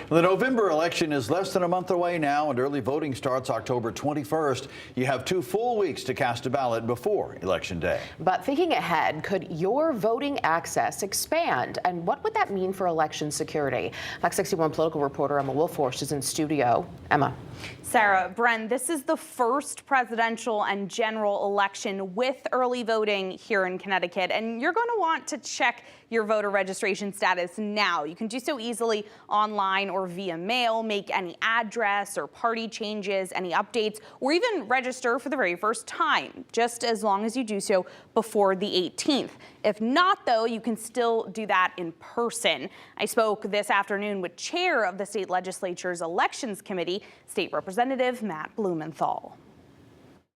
The November election is less than a month away now, and early voting starts October 21st. You have 2 full weeks to cast a ballot before Election Day. But thinking ahead, could your voting access expand? And what would that mean for election security? Fox 61 political reporter Emma Wolforst is in studio. Emma. Sarah, Bren, this is the first presidential and general election with early voting here in Connecticut, and you're going to want to check your voter registration status now. You can do so easily online or via mail, make any address or party changes, any updates, or even register for the very first time, just as long as you do so before the 18th. If not, though, you can still do that in person. I spoke this afternoon with chair of the state legislature's elections committee, State Representative Matt Blumenthal.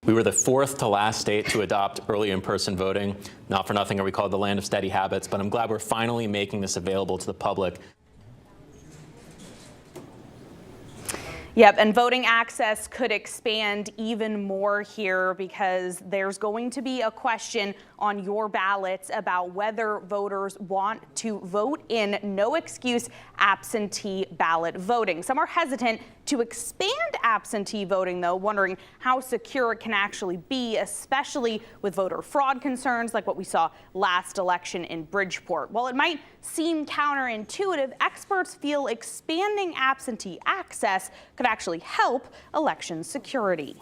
We were the 4th to last state to adopt early in-person voting. Not for nothing are we called the land of steady habits, but I'm glad we're finally making this available to the public. Yep, and voting access could expand even more here because there's going to be a question on your ballots about whether voters want to vote in no excuse absentee ballot voting. Some are hesitant to expand absentee voting, though, wondering how secure it can actually be, especially with voter fraud concerns like what we saw last election in Bridgeport. While it might seem counterintuitive, experts feel expanding absentee access could actually help election security.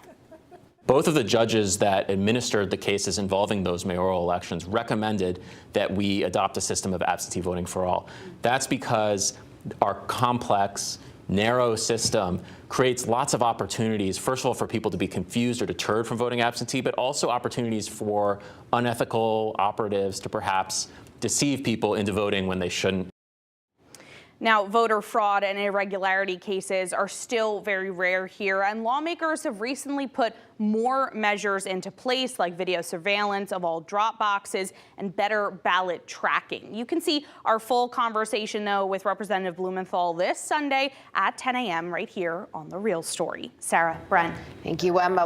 Both of the judges that administered the cases involving those mayoral elections recommended that we adopt a system of absentee voting for all. That's because our complex, narrow system creates lots of opportunities, first of all, for people to be confused or deterred from voting absentee, but also opportunities for unethical operatives to perhaps deceive people into voting when they shouldn't. Now, voter fraud and irregularity cases are still very rare here, and lawmakers have recently put more measures into place, like video surveillance of all drop boxes and better ballot tracking. You can see our full conversation, though, with Representative Blumenthal this Sunday at 10 a.m. right here on The Real Story. Sarah, Bren. Thank you, Emma.